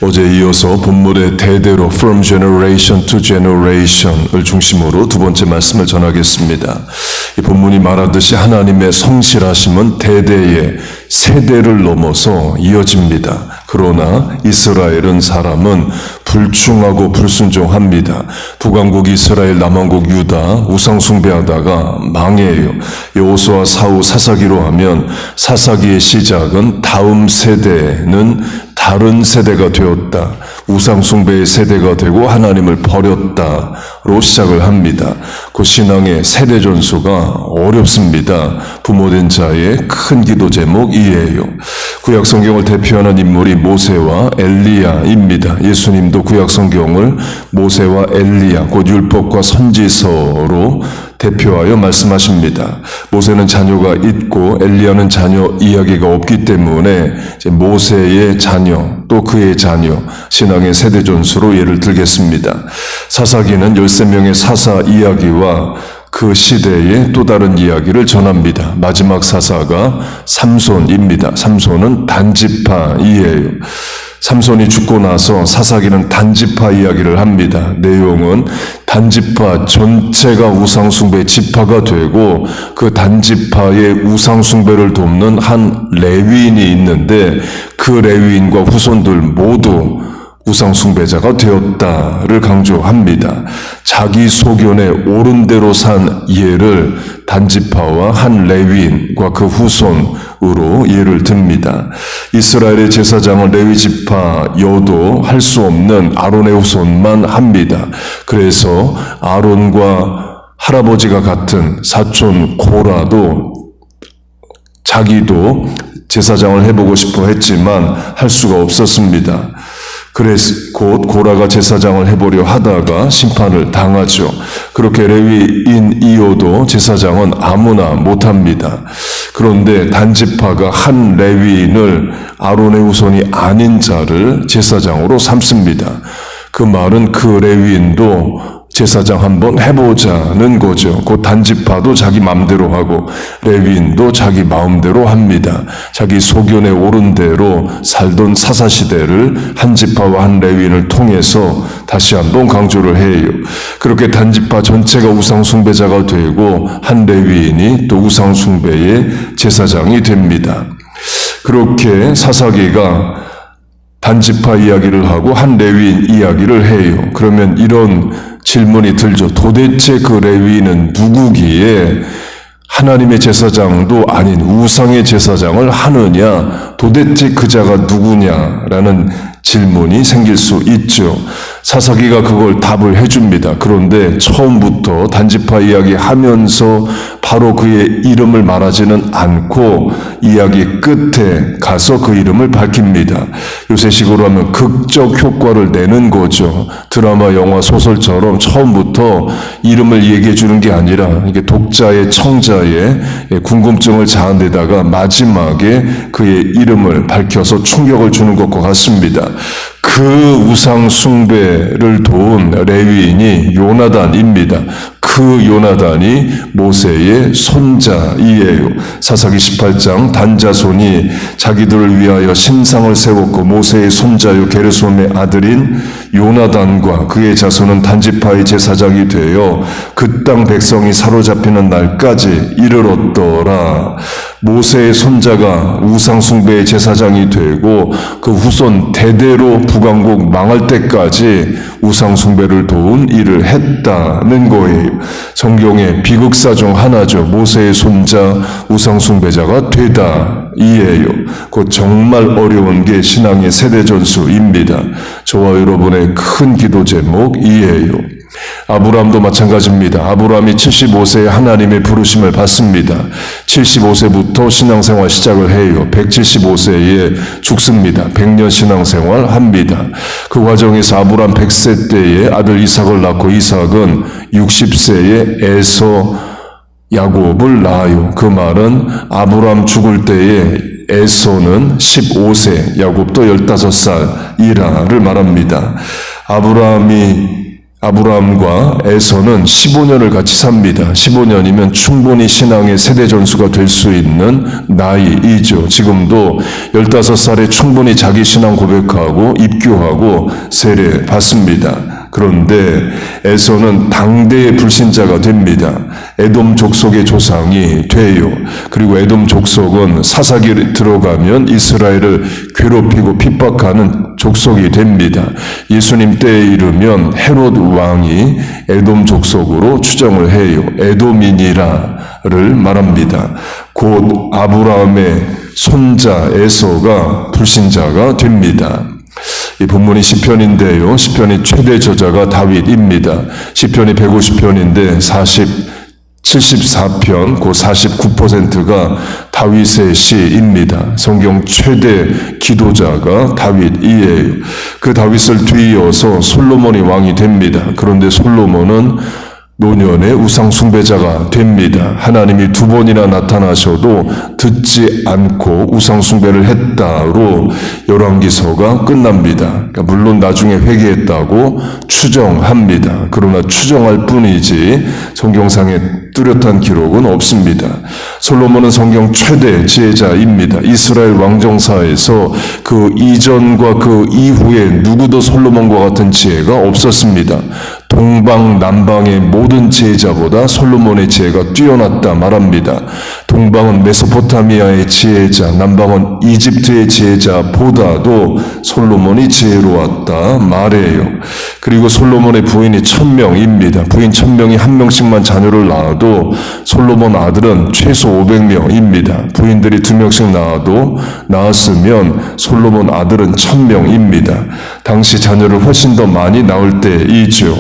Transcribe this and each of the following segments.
어제 이어서 본문의 대대로 from generation to generation을 중심으로 두 번째 말씀을 전하겠습니다. 이 본문이 말하듯이 하나님의 성실하심은 대대의 세대를 넘어서 이어집니다. 그러나 이스라엘은 사람은 불충하고 불순종합니다. 북왕국 이스라엘, 남왕국 유다 우상 숭배하다가 망해요. 여호수아 사후 사사기로 하면 사사기의 시작은 다음 세대는 다른 세대가 되었다. 우상 숭배의 세대가 되고 하나님을 버렸다로 시작을 합니다. 그 신앙의 세대 전수가 어렵습니다. 부모된 자의 큰 기도 제목이에요. 구약 성경을 대표하는 인물이 모세와 엘리야입니다. 예수님도 구약 성경을 모세와 엘리야, 곧 율법과 선지서로 대표하여 말씀하십니다. 모세는 자녀가 있고 엘리야는 자녀 이야기가 없기 때문에 이제 모세의 자녀 또 그의 자녀 신앙의 세대 전수로 예를 들겠습니다. 사사기는 13명의 사사 이야기와 그 시대의 또 다른 이야기를 전합니다. 마지막 사사가 삼손입니다. 삼손은 단지파이에요. 삼손이 죽고 나서 사사기는 단지파 이야기를 합니다. 내용은 단지파 전체가 우상숭배의 지파가 되고 그 단지파의 우상숭배를 돕는 한 레위인이 있는데 그 레위인과 후손들 모두 우상숭배자가 되었다를 강조합니다. 자기 소견에 옳은 대로 산 예를 단지파와 한 레위인과 그 후손으로 예를 듭니다. 이스라엘의 제사장은 레위 지파여도 할 수 없는 아론의 후손만 합니다. 그래서 아론과 할아버지가 같은 사촌 고라도 자기도 제사장을 해보고 싶어 했지만 할 수가 없었습니다. 그래서 곧 고라가 제사장을 해보려 하다가 심판을 당하죠. 그렇게 레위인이어도 제사장은 아무나 못합니다. 그런데 단지파가 한 레위인을 아론의 후손이 아닌 자를 제사장으로 삼습니다. 그 말은 그 레위인도 제사장 한번 해보자는 거죠. 그 단지파도 자기 마음대로 하고 레위인도 자기 마음대로 합니다. 자기 소견에 옳은 대로 살던 사사시대를 한 지파와 한 레위인을 통해서 다시 한번 강조를 해요. 그렇게 단지파 전체가 우상숭배자가 되고 한 레위인이 또 우상숭배의 제사장이 됩니다. 그렇게 사사기가 단지파 이야기를 하고 한 레위인 이야기를 해요. 그러면 이런 질문이 들죠. 도대체 그 레위인은 누구기에 하나님의 제사장도 아닌 우상의 제사장을 하느냐? 도대체 그 자가 누구냐라는 질문이 생길 수 있죠. 사사기가 그걸 답을 해줍니다. 그런데 처음부터 단지파 이야기 하면서 바로 그의 이름을 말하지는 않고 이야기 끝에 가서 그 이름을 밝힙니다. 요새식으로 하면 극적 효과를 내는 거죠. 드라마, 영화, 소설처럼 처음부터 이름을 얘기해 주는 게 아니라 이게 독자의, 청자의 궁금증을 자은 데다가 마지막에 그의 이름을 밝혀서 충격을 주는 것과 같습니다. 그 우상 숭배를 도운 레위인이 요나단입니다. 그 요나단이 모세의 손자이에요. 사사기 18장 단자손이 자기들을 위하여 신상을 세웠고 모세의 손자요 게르솜의 아들인 요나단과 그의 자손은 단지파의 제사장이 되어 그 땅 백성이 사로잡히는 날까지 이르렀더라. 모세의 손자가 우상숭배의 제사장이 되고 그 후손 대대로 북왕국 망할 때까지 우상숭배를 도운 일을 했다는 거예요. 성경의 비극사 중 하나죠. 모세의 손자 우상숭배자가 되다 이에요. 곧 정말 어려운 게 신앙의 세대전수입니다. 저와 여러분의 큰 기도 제목이에요. 아브라함도 마찬가지입니다. 아브라함이 75세에 하나님의 부르심을 받습니다. 75세부터 신앙생활 시작을 해요. 175세에 죽습니다. 100년 신앙생활 합니다. 그 과정에서 아브라함 100세 때에 아들 이삭을 낳고 이삭은 60세에 에서 야곱을 낳아요. 그 말은 아브라함 죽을 때에 에서는 15세, 야곱도 15살이라를 말합니다. 아브라함과 에서는 15년을 같이 삽니다. 15년이면 충분히 신앙의 세대 전수가 될 수 있는 나이이죠. 지금도 15살에 충분히 자기 신앙 고백하고 입교하고 세례 받습니다. 그런데 에서는 당대의 불신자가 됩니다. 에돔 족속의 조상이 돼요. 그리고 에돔 족속은 사사기에 들어가면 이스라엘을 괴롭히고 핍박하는 족속이 됩니다. 예수님 때에 이르면 헤롯 왕이 에돔 족속으로 추정을 해요. 에돔인이라를 말합니다. 곧 아브라함의 손자 에서가 불신자가 됩니다. 이 본문이 시편인데요. 시편의 최대 저자가 다윗입니다. 시편이 150편인데 74편, 그 49%가 다윗의 시입니다. 성경 최대 기도자가 다윗이에요. 그 다윗을 뒤이어서 솔로몬이 왕이 됩니다. 그런데 솔로몬은 노년의 우상 숭배자가 됩니다. 하나님이 2번이나 나타나셔도 듣지 않고 우상 숭배를 했다로 열왕기서가 끝납니다. 그러니까 물론 나중에 회개했다고 추정합니다. 그러나 추정할 뿐이지 성경상에 뚜렷한 기록은 없습니다. 솔로몬은 성경 최대 지혜자입니다. 이스라엘 왕정사에서 그 이전과 그 이후에 누구도 솔로몬과 같은 지혜가 없었습니다. 동방 남방의 모든 지혜자보다 솔로몬의 지혜가 뛰어났다 말합니다. 동방은 메소포타미아의 지혜자, 남방은 이집트의 지혜자보다도 솔로몬이 지혜로웠다 말해요. 그리고 솔로몬의 부인이 1000명입니다. 부인 1000명이 한 명씩만 자녀를 낳아도 솔로몬 아들은 최소 500명입니다. 부인들이 2명씩 낳았으면 솔로몬 아들은 1000명입니다. 당시 자녀를 훨씬 더 많이 낳을 때이죠.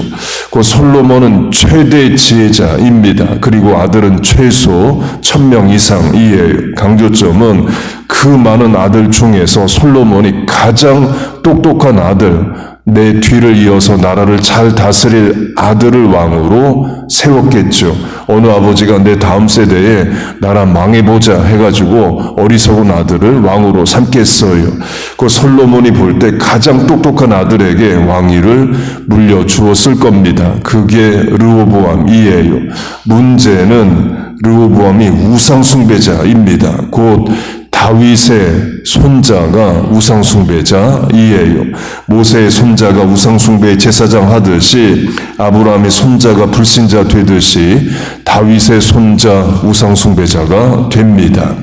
그 솔로몬은 최대 지혜자입니다. 그리고 아들은 최소 1000명 이상이에요. 강조점은 그 많은 아들 중에서 솔로몬이 가장 똑똑한 아들, 내 뒤를 이어서 나라를 잘 다스릴 아들을 왕으로 세웠겠죠. 어느 아버지가 내 다음 세대에 나라 망해보자 해가지고 어리석은 아들을 왕으로 삼겠어요. 그 솔로몬이 볼 때 가장 똑똑한 아들에게 왕위를 물려주었을 겁니다. 그게 르호보암이에요. 문제는 르호보암이 우상숭배자입니다. 곧 다윗의 손자가 우상숭배자이에요. 모세의 손자가 우상숭배 제사장 하듯이 아브라함의 손자가 불신자 되듯이 다윗의 손자 우상숭배자가 됩니다.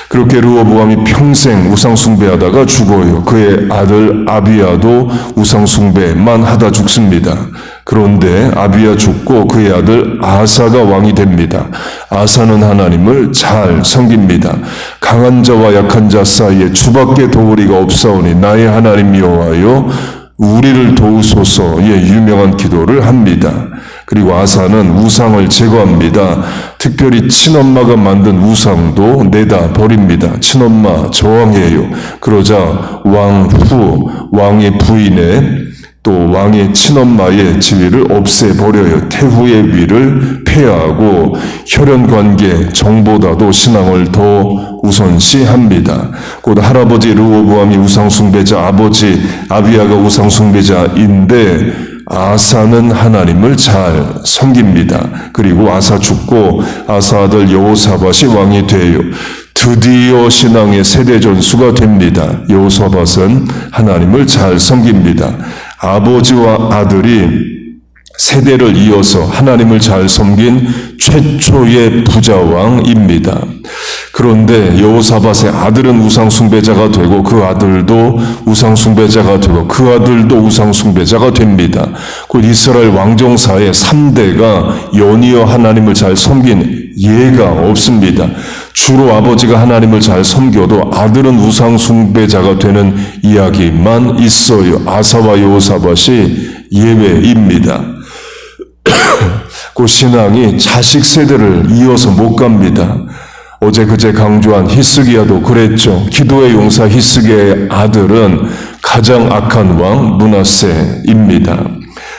그렇게 르호보암이 평생 우상숭배하다가 죽어요. 그의 아들 아비야도 우상숭배만 하다 죽습니다. 그런데 아비야 죽고 그의 아들 아사가 왕이 됩니다. 아사는 하나님을 잘 섬깁니다. 강한 자와 약한 자 사이에 주밖에 도우리가 없사오니 나의 하나님 여호와여 우리를 도우소서의 유명한 기도를 합니다. 그리고 아사는 우상을 제거합니다. 특별히 친엄마가 만든 우상도 내다 버립니다. 친엄마 저항해요. 그러자 왕의 부인의 또 왕의 친엄마의 지위를 없애버려요. 태후의 위를 폐하고 혈연관계 정보다도 신앙을 더 우선시합니다. 곧 할아버지 르호보암이 우상숭배자, 아버지 아비야가 우상숭배자인데 아사는 하나님을 잘 섬깁니다. 그리고 아사 죽고 아사 아들 여호사밧이 왕이 돼요. 드디어 신앙의 세대 전수가 됩니다. 여호사밧은 하나님을 잘 섬깁니다. 아버지와 아들이 세대를 이어서 하나님을 잘 섬긴 최초의 부자왕입니다. 그런데 여호사밧의 아들은 우상숭배자가 되고 그 아들도 우상숭배자가 되고 그 아들도 우상숭배자가 됩니다. 곧 이스라엘 왕정사의 3대가 연이어 하나님을 잘 섬긴 예가 없습니다. 주로 아버지가 하나님을 잘 섬겨도 아들은 우상숭배자가 되는 이야기만 있어요. 아사와 여호사밧이 예외입니다. 그 신앙이 자식 세대를 이어서 못 갑니다. 어제 그제 강조한 히스기야도 그랬죠. 기도의 용사 히스기야의 아들은 가장 악한 왕 므낫세입니다.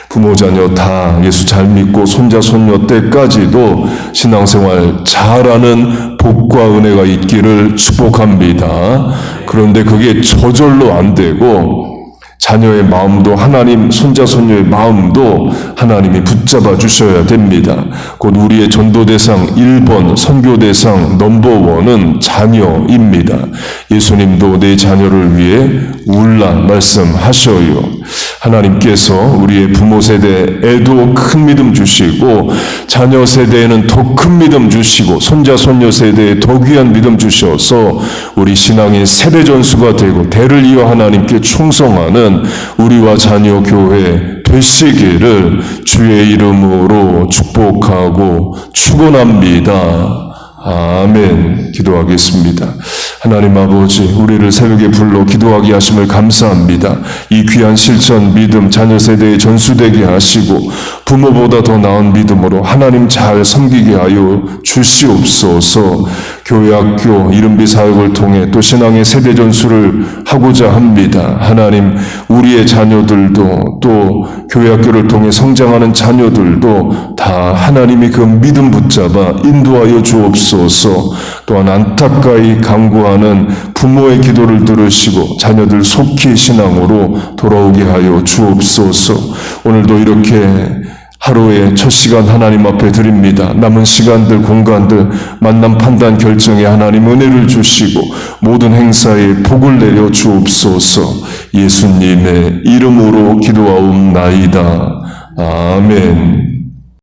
부모 자녀 다 예수 잘 믿고 손자 손녀 때까지도 신앙생활 잘하는 복과 은혜가 있기를 축복합니다. 그런데 그게 저절로 안 되고 자녀의 마음도 하나님, 손자, 손녀의 마음도 하나님이 붙잡아 주셔야 됩니다. 곧 우리의 전도 대상 1번, 선교 대상 넘버원은 자녀입니다. 예수님도 내 자녀를 위해 울라 말씀하셔요. 하나님께서 우리의 부모 세대에도 큰 믿음 주시고 자녀 세대에는 더 큰 믿음 주시고 손자, 손녀 세대에 더 귀한 믿음 주셔서 우리 신앙의 세대 전수가 되고 대를 이어 하나님께 충성하는 우리와 자녀 교회 되시기를 주의 이름으로 축복하고 축원합니다. 아멘. 기도하겠습니다. 하나님 아버지, 우리를 새벽에 불러 기도하게 하심을 감사합니다. 이 귀한 실천, 믿음, 자녀 세대에 전수되게 하시고 부모보다 더 나은 믿음으로 하나님 잘 섬기게 하여 주시옵소서. 교회, 학교, 이른비 사역을 통해 또 신앙의 세대 전수를 하고자 합니다. 하나님, 우리의 자녀들도 또 교회, 학교를 통해 성장하는 자녀들도 다 하나님이 그 믿음 붙잡아 인도하여 주옵소서. 또한 안타까이 간구하는 부모의 기도를 들으시고 자녀들 속히 신앙으로 돌아오게 하여 주옵소서. 오늘도 이렇게 하루의 첫 시간 하나님 앞에 드립니다. 남은 시간들, 공간들, 만남, 판단, 결정에 하나님 은혜를 주시고 모든 행사에 복을 내려 주옵소서. 예수님의 이름으로 기도하옵나이다. 아멘.